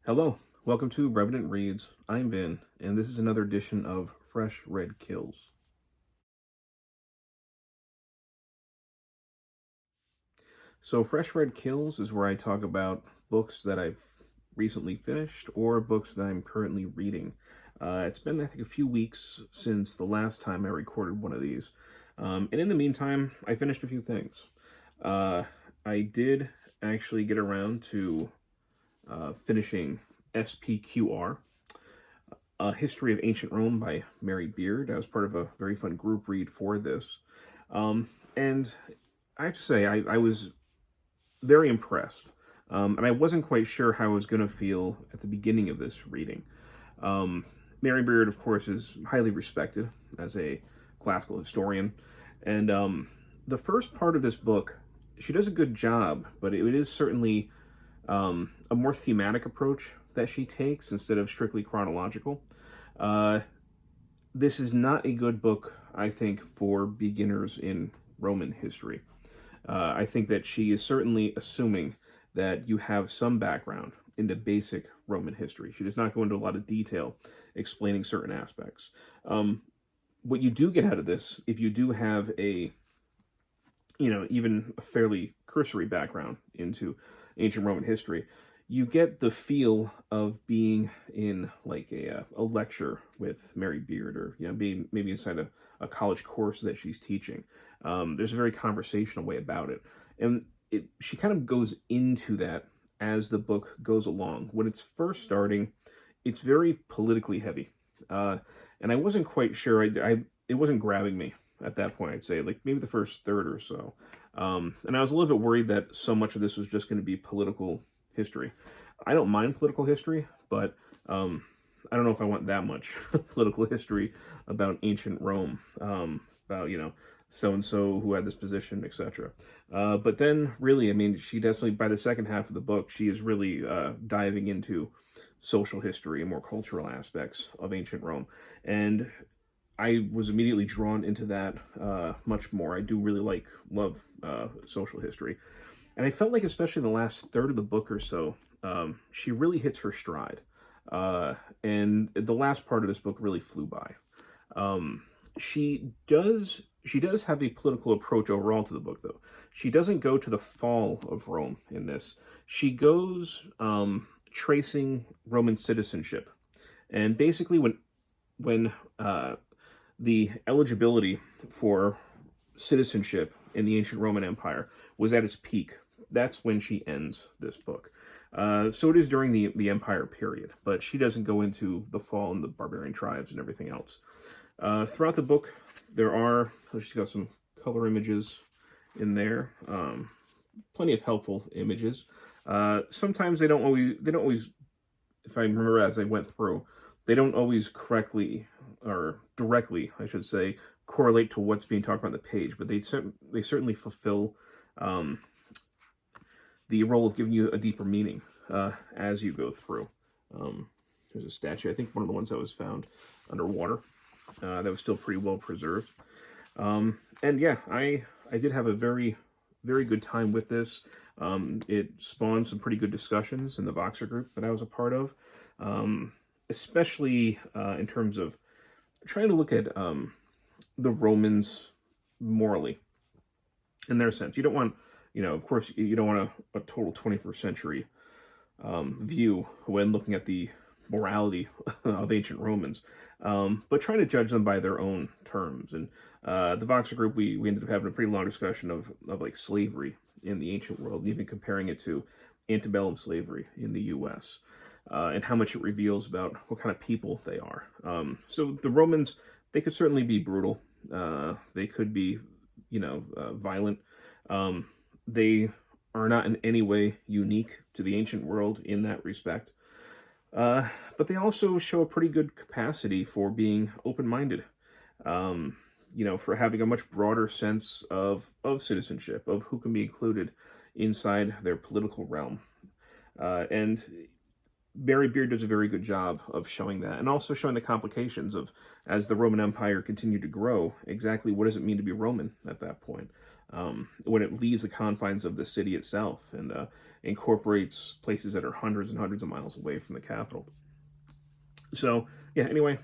Hello, welcome to Revenant Reads. I'm Vin, and this is another edition of Fresh Red Kills. So, Fresh Red Kills is where I talk about books that I've recently finished or books that I'm currently reading. It's been, I think, a few weeks since the last time I recorded one of these. And in the meantime, I finished a few things. Uh, I did actually get around to finishing SPQR, A History of Ancient Rome by Mary Beard. I was part of a very fun group read for this. And I have to say, I was very impressed. And I wasn't quite sure how I was going to feel at the beginning of this reading. Um, Mary Beard, of course, is highly respected as a classical historian. And the first part of this book, she does a good job, but it is certainly a more thematic approach that she takes instead of strictly chronological. Uh, this is not a good book, I think, for beginners in Roman history. I think that she is certainly assuming that you have some background into basic Roman history. She does not go into a lot of detail explaining certain aspects. What you do get out of this, if you do have even a fairly cursory background into ancient Roman history, you get the feel of being in like a lecture with Mary Beard, or being maybe inside a college course that she's teaching. There's a very conversational way about it, and she kind of goes into that as the book goes along. When it's first starting, it's very politically heavy, and I wasn't quite sure. It wasn't grabbing me at that point. I'd say like maybe the first third or so, and I was a little bit worried that so much of this was just going to be political history. I don't mind political history, but I don't know if I want that much political history about ancient Rome, about so and so who had this position, etc. But then, really, I mean, she definitely by the second half of the book, she is really diving into social history and more cultural aspects of ancient Rome, and I was immediately drawn into that much more. I do really love social history. And I felt like, especially the last third of the book or so, she really hits her stride. And the last part of this book really flew by. She does have a political approach overall to the book, though. She doesn't go to the fall of Rome in this. She goes tracing Roman citizenship, and basically when the eligibility for citizenship in the ancient Roman Empire was at its peak. That's when she ends this book. So it is during the Empire period, but she doesn't go into the fall and the barbarian tribes and everything else. Throughout the book, she's got some color images in there, plenty of helpful images. Sometimes they don't always, if I remember as I went through, they don't always correctly or directly, I should say, correlate to what's being talked about on the page, but they certainly fulfill the role of giving you a deeper meaning as you go through. There's a statue, I think one of the ones that was found underwater, that was still pretty well preserved. And yeah, I did have a very, very good time with this. It spawned some pretty good discussions in the Voxer group that I was a part of, especially in terms of trying to look at the Romans morally, in their sense. You don't want, of course, you don't want a total 21st century view when looking at the morality of ancient Romans, but trying to judge them by their own terms. And the Voxer group, we ended up having a pretty long discussion of like slavery in the ancient world, and even comparing it to antebellum slavery in the U.S., and how much it reveals about what kind of people they are. So the Romans, they could certainly be brutal. They could be, violent. They are not in any way unique to the ancient world in that respect. But they also show a pretty good capacity for being open-minded, for having a much broader sense of citizenship, of who can be included inside their political realm. And Barry Beard does a very good job of showing that, and also showing the complications of, as the Roman Empire continued to grow, exactly what does it mean to be Roman at that point, when it leaves the confines of the city itself and incorporates places that are hundreds and hundreds of miles away from the capital. So yeah, anyway,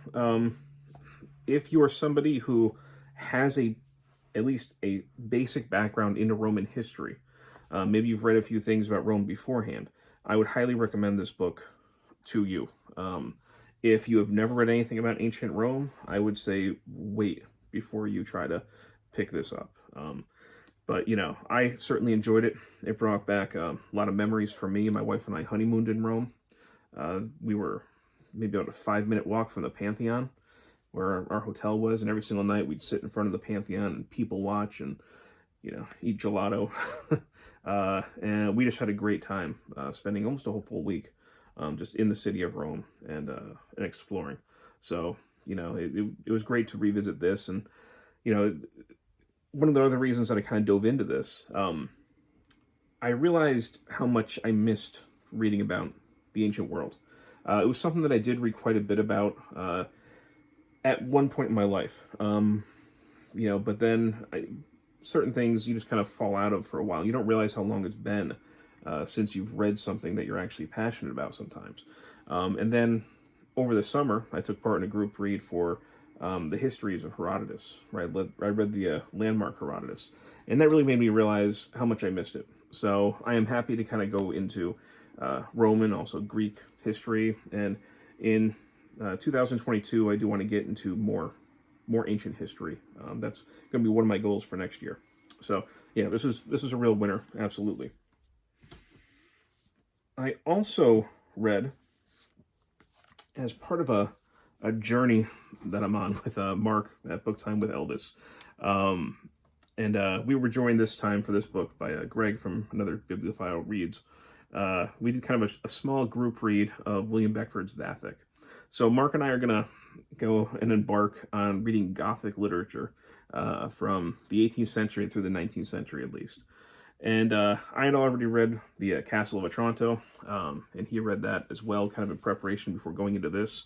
if you are somebody who has a at least a basic background into Roman history, maybe you've read a few things about Rome beforehand, I would highly recommend this book to you. If you have never read anything about ancient Rome, I would say wait before you try to pick this up. But I certainly enjoyed it. It brought back a lot of memories for me. My wife and I honeymooned in Rome. We were maybe about a 5-minute walk from the Pantheon, where our hotel was, and every single night we'd sit in front of the Pantheon and people watch and eat gelato. And we just had a great time spending almost a whole full week just in the city of Rome and exploring. So it was great to revisit this, and one of the other reasons that I kind of dove into this, I realized how much I missed reading about the ancient world. It was something that I did read quite a bit about at one point in my life. But then certain things you just kind of fall out of for a while. You don't realize how long it's been since you've read something that you're actually passionate about sometimes. And then over the summer, I took part in a group read for the histories of Herodotus. Right, I read the landmark Herodotus, and that really made me realize how much I missed it. So I am happy to kind of go into Roman, also Greek history, and in 2022, I do want to get into more ancient history. That's going to be one of my goals for next year. So yeah, this is a real winner, absolutely. I also read, as part of a journey that I'm on with Mark at Book Time with Elvis, and we were joined this time for this book by Greg from another bibliophile reads. We did kind of a small group read of William Beckford's Vathek. So Mark and I are gonna go and embark on reading Gothic literature from the 18th century through the 19th century at least. And I had already read the Castle of Otranto, and he read that as well, kind of in preparation before going into this.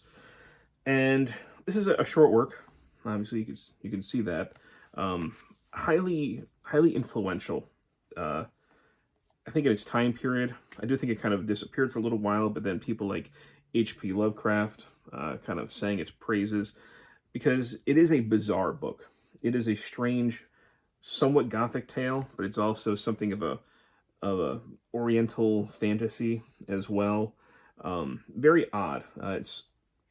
And this is a short work. Obviously, you can see that. Highly influential. I think in its time period, I do think it kind of disappeared for a little while, but then people like H.P. Lovecraft kind of sang its praises, because it is a bizarre book. It is a strange, somewhat gothic tale, but it's also something of a oriental fantasy as well. Very odd. It's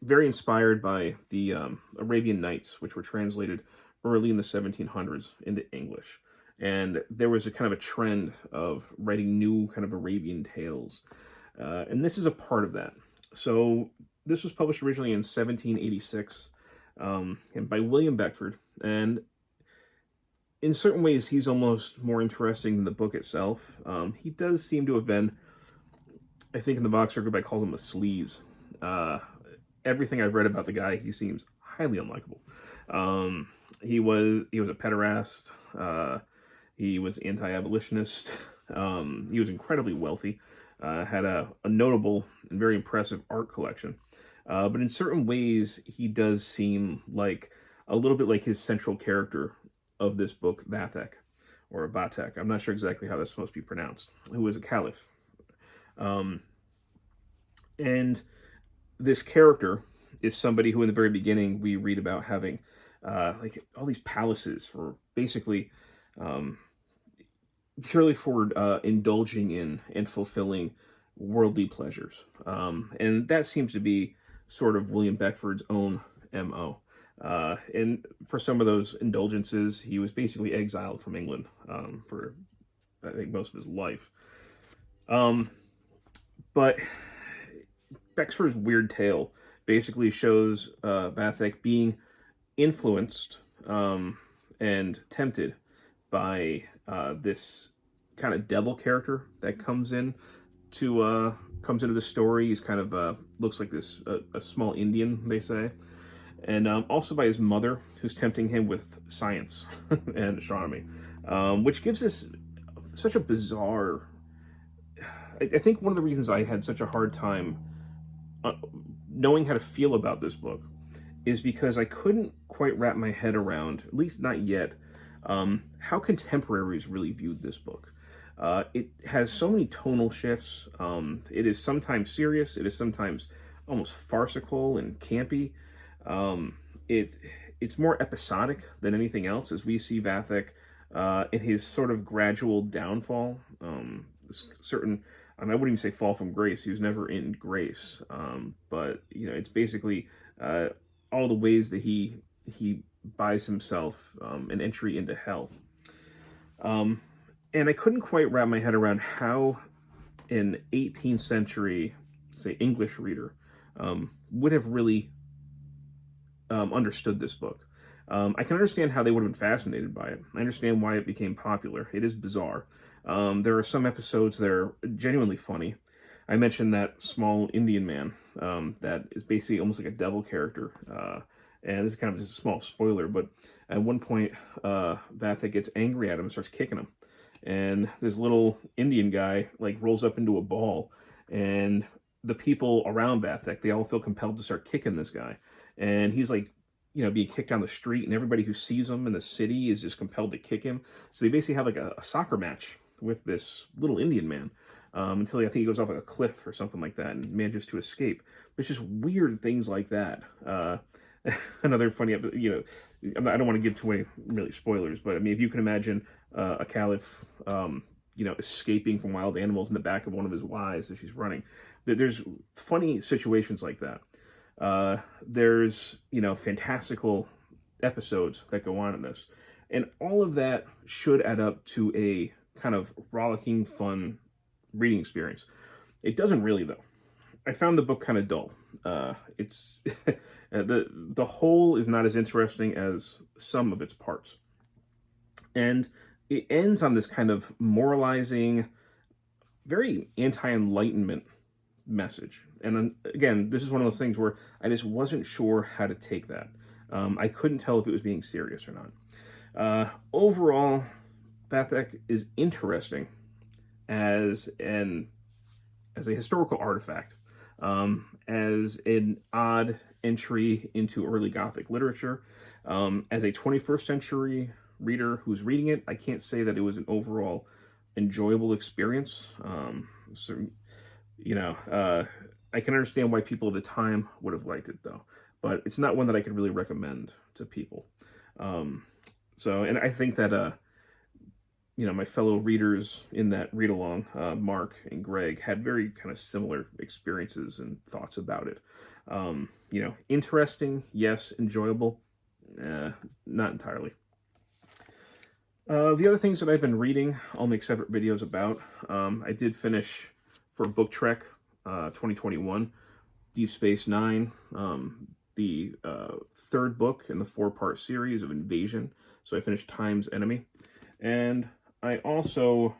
very inspired by the Arabian Nights, which were translated early in the 1700s into English. And there was a kind of a trend of writing new kind of Arabian tales. And this is a part of that. So this was published originally in 1786 and by William Beckford. And in certain ways, he's almost more interesting than the book itself. He does seem to have been, I think in the Vox circuit, I called him a sleaze. Everything I've read about the guy, he seems highly unlikable. He was a pederast. He was anti-abolitionist. He was incredibly wealthy. Had a notable and very impressive art collection. But in certain ways, he does seem like a little bit like his central character of this book, Vathek, or Vathek. I'm not sure exactly how that's supposed to be pronounced. Who was a caliph. And this character is somebody who in the very beginning we read about having like all these palaces for basically purely for indulging in and fulfilling worldly pleasures. And that seems to be sort of William Beckford's own MO. And for some of those indulgences, he was basically exiled from England for, I think, most of his life. But Beckford's weird tale basically shows Vathek being influenced and tempted by this kind of devil character that comes into the story. He's kind of looks like this a small Indian, they say, and also by his mother, who's tempting him with science and astronomy, which gives this such a bizarre. I think one of the reasons I had such a hard time uh, knowing how to feel about this book is because I couldn't quite wrap my head around, at least not yet, how contemporaries really viewed this book. It has so many tonal shifts. It is sometimes serious. It is sometimes almost farcical and campy. Um, it it's more episodic than anything else, as we see Vathek in his sort of gradual downfall. Certain, I mean, I wouldn't even say fall from grace. He was never in grace, but it's basically all the ways that he buys himself an entry into hell. Um, and I couldn't quite wrap my head around how an 18th century, say, English reader would have really understood this book. I can understand how they would have been fascinated by it. I understand why it became popular. It is bizarre. There are some episodes that are genuinely funny. I mentioned that small Indian man that is basically almost like a devil character. And this is kind of just a small spoiler, but at one point, Vathek gets angry at him and starts kicking him. And this little Indian guy like rolls up into a ball, and the people around Vathek, they all feel compelled to start kicking this guy. And he's like, being kicked down the street, and everybody who sees him in the city is just compelled to kick him. So they basically have like a soccer match with this little Indian man until I think he goes off like a cliff or something like that and manages to escape. But it's just weird things like that. Another funny, I don't want to give too many really spoilers, but I mean, if you can imagine a caliph, escaping from wild animals in the back of one of his wives as she's running, there's funny situations like that. There's fantastical episodes that go on in this, and all of that should add up to a kind of rollicking, fun reading experience. It doesn't really, though. I found the book kind of dull. It's the whole is not as interesting as some of its parts, and it ends on this kind of moralizing, very anti-enlightenment message. And then again, this is one of those things where I just wasn't sure how to take that. I couldn't tell if it was being serious or not. Overall, Vathek is interesting as a historical artifact, as an odd entry into early Gothic literature. As a 21st century reader who's reading it, I can't say that it was an overall enjoyable experience. So, I can understand why people at the time would have liked it, though. But it's not one that I could really recommend to people. And I think that my fellow readers in that read along, Mark and Greg, had very kind of similar experiences and thoughts about it. Interesting, yes. Enjoyable, not entirely. The other things that I've been reading, I'll make separate videos about. I did finish for Book Trek 2021, Deep Space Nine, the third book in the 4-part series of Invasion. So I finished Time's Enemy. And I also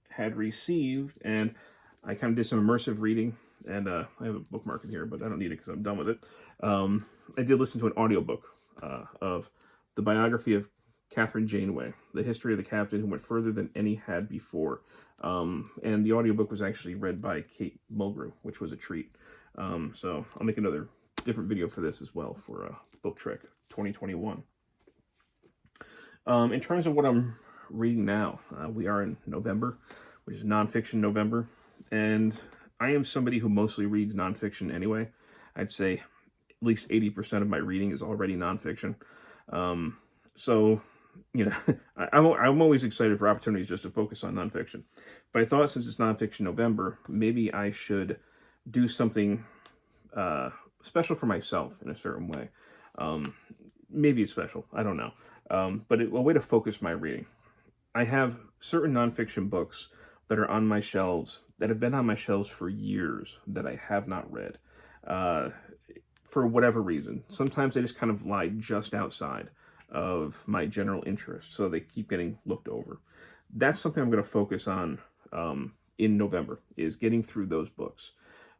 had received, and I kind of did some immersive reading, and I have a bookmark in here, but I don't need it because I'm done with it. I did listen to an audiobook of the biography of Catherine Janeway, the history of the captain who went further than any had before. And the audiobook was actually read by Kate Mulgrew, which was a treat. So I'll make another different video for this as well for Book Trek 2021. In terms of what I'm reading now, we are in November, which is nonfiction November, and I am somebody who mostly reads nonfiction anyway. I'd say at least 80% of my reading is already nonfiction. So I'm always excited for opportunities just to focus on nonfiction. But I thought since it's nonfiction November, maybe I should do something special for myself in a certain way. Maybe it's special, I don't know. But a way to focus my reading. I have certain nonfiction books that are on my shelves, that have been on my shelves for years, that I have not read. For whatever reason. Sometimes they just kind of lie just outside of my general interest, so they keep getting looked over. That's something I'm going to focus on in November, is getting through those books.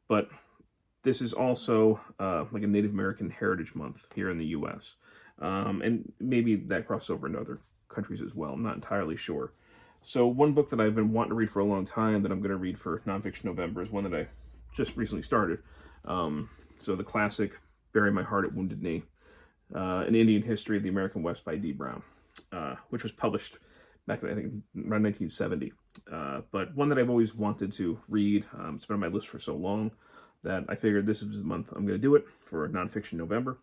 But this is also like a Native American Heritage Month here in the U.S. And maybe that crosses over in other countries as well. I'm not entirely sure. So one book that I've been wanting to read for a long time that I'm going to read for Nonfiction November is one that I just recently started. So the classic Bury My Heart at Wounded Knee, An Indian History of the American West by D. Brown, which was published back in, I think, around 1970. But one that I've always wanted to read. It's been on my list for so long that I figured this is the month I'm going to do it for Nonfiction November.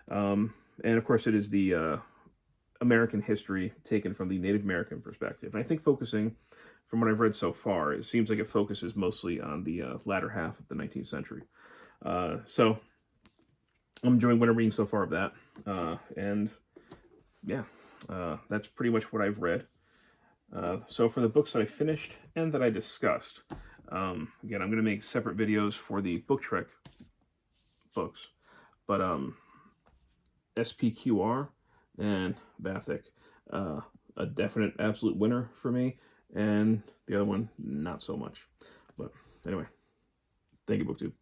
And of course, it is the American history taken from the Native American perspective. And I think focusing, from what I've read so far, it seems like it focuses mostly on the latter half of the 19th century. So I'm enjoying what I'm reading so far of that. And yeah, that's pretty much what I've read. So for the books that I finished and that I discussed, again, I'm going to make separate videos for the Book Trek books, but SPQR and Vathek, a definite absolute winner for me, and the other one, not so much. But anyway, thank you, BookTube.